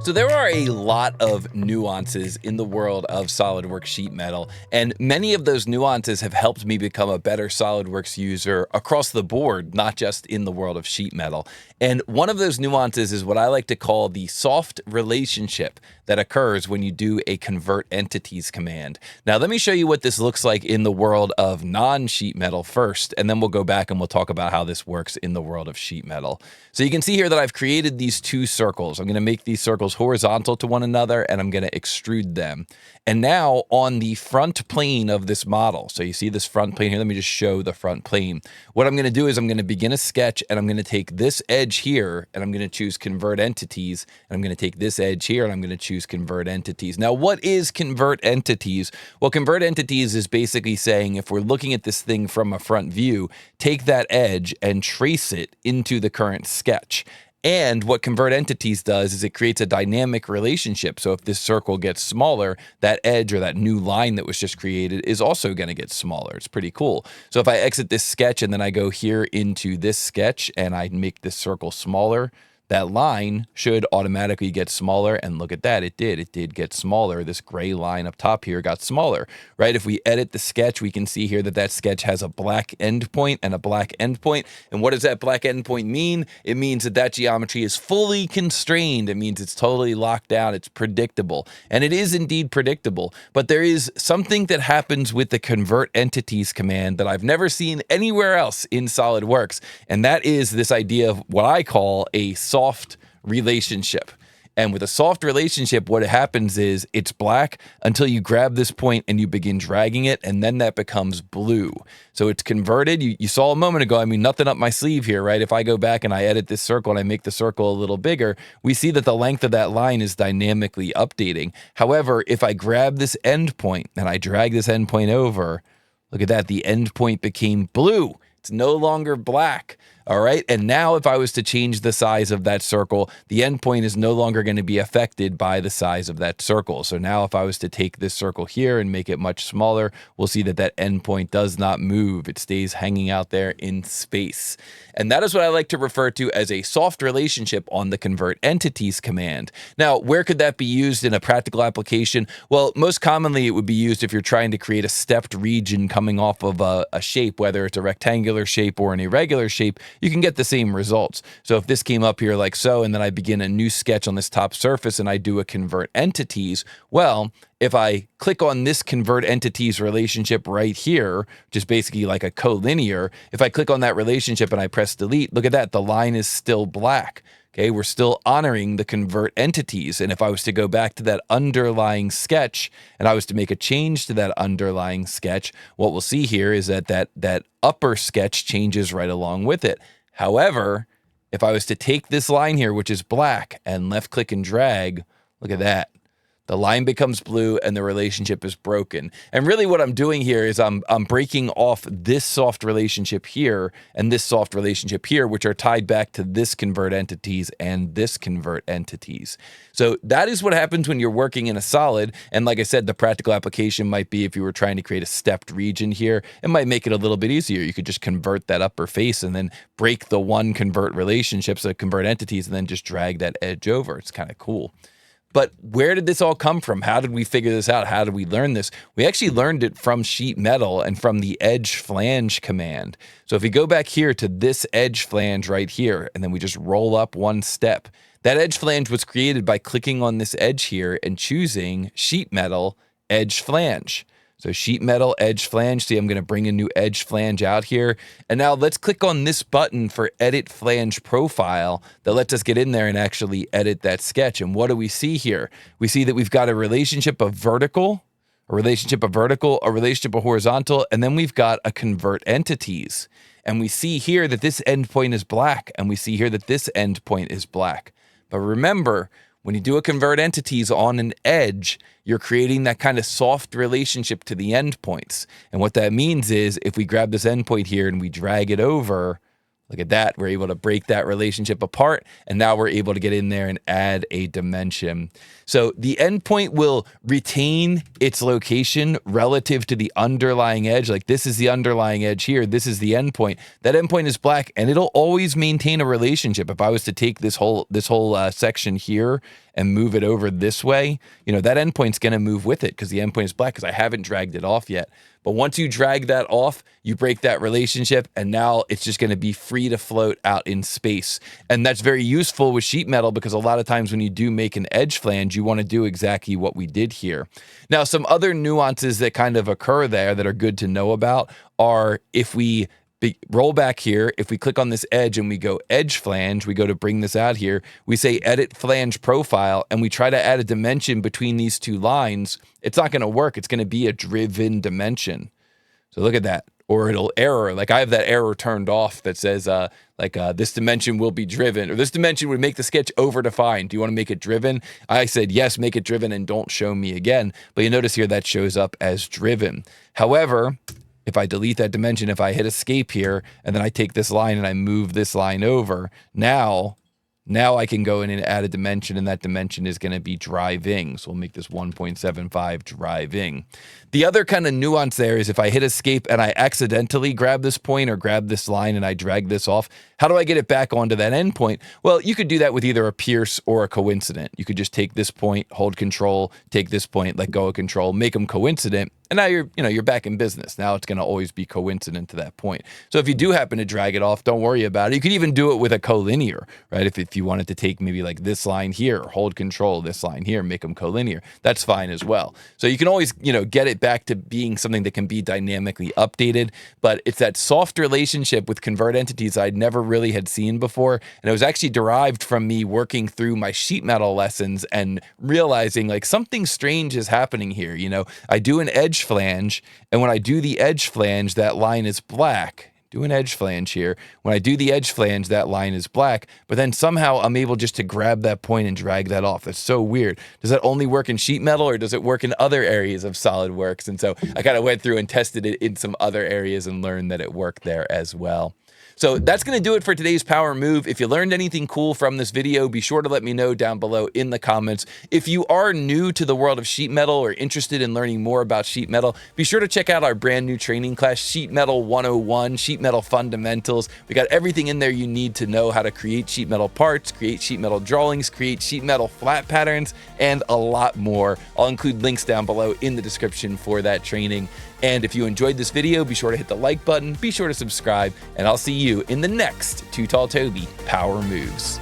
So there are a lot of nuances in the world of SolidWorks sheet metal, and many of those nuances have helped me become a better SolidWorks user across the board, not just in the world of sheet metal. And one of those nuances is what I like to call the soft relationship that occurs when you do a convert entities command. Now, let me show you what this looks like in the world of non-sheet metal first, and then we'll go back and we'll talk about how this works in the world of sheet metal. So you can see here that I've created these two circles. I'm going to make these circles horizontal to one another, and I'm going to extrude them. And now on the front plane of this model, so you see this front plane here, let me just show the front plane. What I'm going to do is I'm going to begin a sketch, and I'm going to take this edge here, and I'm going to choose convert entities, and I'm going to take this edge here, and I'm going to choose convert entities. Now, what is convert entities? Well, convert entities is basically saying if we're looking at this thing from a front view, take that edge and trace it into the current sketch. And what convert entities does is it creates a dynamic relationship. So if this circle gets smaller, that edge or that new line that was just created is also going to get smaller. It's pretty cool. So if I exit this sketch and then I go here into this sketch and I make this circle smaller, that line should automatically get smaller, and look at that, it did get smaller. This gray line up top here got smaller, right? If we edit the sketch, we can see here that that sketch has a black endpoint and a black endpoint. And what does that black endpoint mean? It means that that geometry is fully constrained. It means it's totally locked down. It's predictable, and it is indeed predictable. But there is something that happens with the convert entities command that I've never seen anywhere else in SolidWorks, and that is this idea of what I call a soft relationship. And with a soft relationship, what happens is it's black until you grab this point and you begin dragging it, and then that becomes blue. So it's converted. You saw a moment ago, I mean, nothing up my sleeve here, right? If I go back and I edit this circle and I make the circle a little bigger, we see that the length of that line is dynamically updating. However, if I grab this endpoint and I drag this endpoint over, look at that, the endpoint became blue. It's no longer black. All right. And now if I was to change the size of that circle, the endpoint is no longer going to be affected by the size of that circle. So now if I was to take this circle here and make it much smaller, we'll see that that endpoint does not move. It stays hanging out there in space. And that is what I like to refer to as a soft relationship on the convert entities command. Now, where could that be used in a practical application? Well, most commonly it would be used if you're trying to create a stepped region coming off of a shape, whether it's a rectangular shape or an irregular shape. You can get the same results. So if this came up here like so, and then I begin a new sketch on this top surface and I do a convert entities, well, if I click on this convert entities relationship right here, which is basically like a collinear, if I click on that relationship and I press delete, look at that, the line is still black. Okay, we're still honoring the convert entities. And if I was to go back to that underlying sketch and I was to make a change to that underlying sketch, what we'll see here is that that upper sketch changes right along with it. However, if I was to take this line here, which is black, and left click and drag, look at that. The line becomes blue and the relationship is broken. And really what I'm doing here is I'm breaking off this soft relationship here and this soft relationship here, which are tied back to this convert entities and this convert entities. So that is what happens when you're working in a solid. And like I said, the practical application might be if you were trying to create a stepped region here, it might make it a little bit easier. You could just convert that upper face and then break the one convert relationship, so convert entities, and then just drag that edge over. It's kind of cool. But where did this all come from? How did we figure this out? How did we learn this? We actually learned it from sheet metal and from the edge flange command. So if we go back here to this edge flange right here, and then we just roll up one step, that edge flange was created by clicking on this edge here and choosing sheet metal edge flange. So sheet metal edge flange. See, I'm going to bring a new edge flange out here. And now let's click on this button for edit flange profile that lets us get in there and actually edit that sketch. And what do we see here? We see that we've got a relationship of vertical, a relationship of horizontal, and then we've got a convert entities. And we see here that this endpoint is black, and we see here that this endpoint is black. But remember, when you do a convert entities on an edge, you're creating that kind of soft relationship to the endpoints. And what that means is if we grab this endpoint here and we drag it over, look at that, we're able to break that relationship apart, and now we're able to get in there and add a dimension. So the endpoint will retain its location relative to the underlying edge. Like this is the underlying edge here, this is the endpoint. That endpoint is black, and it'll always maintain a relationship. If I was to take this whole section here and move it over this way, that endpoint's going to move with it because the endpoint is black because I haven't dragged it off yet. But once you drag that off, you break that relationship, and now it's just going to be free to float out in space. And that's very useful with sheet metal because a lot of times when you do make an edge flange, you want to do exactly what we did here. Now, some other nuances that kind of occur there that are good to know about are if we roll back here, if we click on this edge and we go edge flange, we go to bring this out here, we say edit flange profile, and we try to add a dimension between these two lines, it's not going to work. It's going to be a driven dimension. So look at that. Or it'll error. Like I have that error turned off that says this dimension will be driven, or this dimension would make the sketch over-defined. Do you want to make it driven? I said, yes, make it driven and don't show me again. But you notice here that shows up as driven. However, if I delete that dimension, if I hit escape here, and then I take this line and I move this line over, now I can go in and add a dimension, and that dimension is going to be driving. So we'll make this 1.75 driving. The other kind of nuance there is if I hit escape and I accidentally grab this point or grab this line and I drag this off, how do I get it back onto that endpoint? Well, you could do that with either a pierce or a coincident. You could just take this point, hold control, take this point, let go of control, make them coincident, and now you're back in business. Now it's going to always be coincident to that point. So if you do happen to drag it off, don't worry about it. You could even do it with a collinear, right? If you wanted to take maybe like this line here, hold control, this line here, make them collinear, that's fine as well. So you can always, get it back to being something that can be dynamically updated, but it's that soft relationship with convert entities I'd never really had seen before. And it was actually derived from me working through my sheet metal lessons and realizing like something strange is happening here. I do an edge flange, and when I do the edge flange, that line is black. Do an edge flange here. When I do the edge flange, that line is black, but then somehow I'm able just to grab that point and drag that off. That's so weird. Does that only work in sheet metal, or does it work in other areas of SolidWorks? And so I kind of went through and tested it in some other areas and learned that it worked there as well. So that's going to do it for today's power move. If you learned anything cool from this video, be sure to let me know down below in the comments. If you are new to the world of sheet metal or interested in learning more about sheet metal, be sure to check out our brand new training class, Sheet Metal 101, Sheet Metal Fundamentals. We got everything in there you need to know how to create sheet metal parts, create sheet metal drawings, create sheet metal flat patterns, and a lot more. I'll include links down below in the description for that training. And if you enjoyed this video, be sure to hit the like button, be sure to subscribe, and I'll see you in the next TooTallToby Power Moves.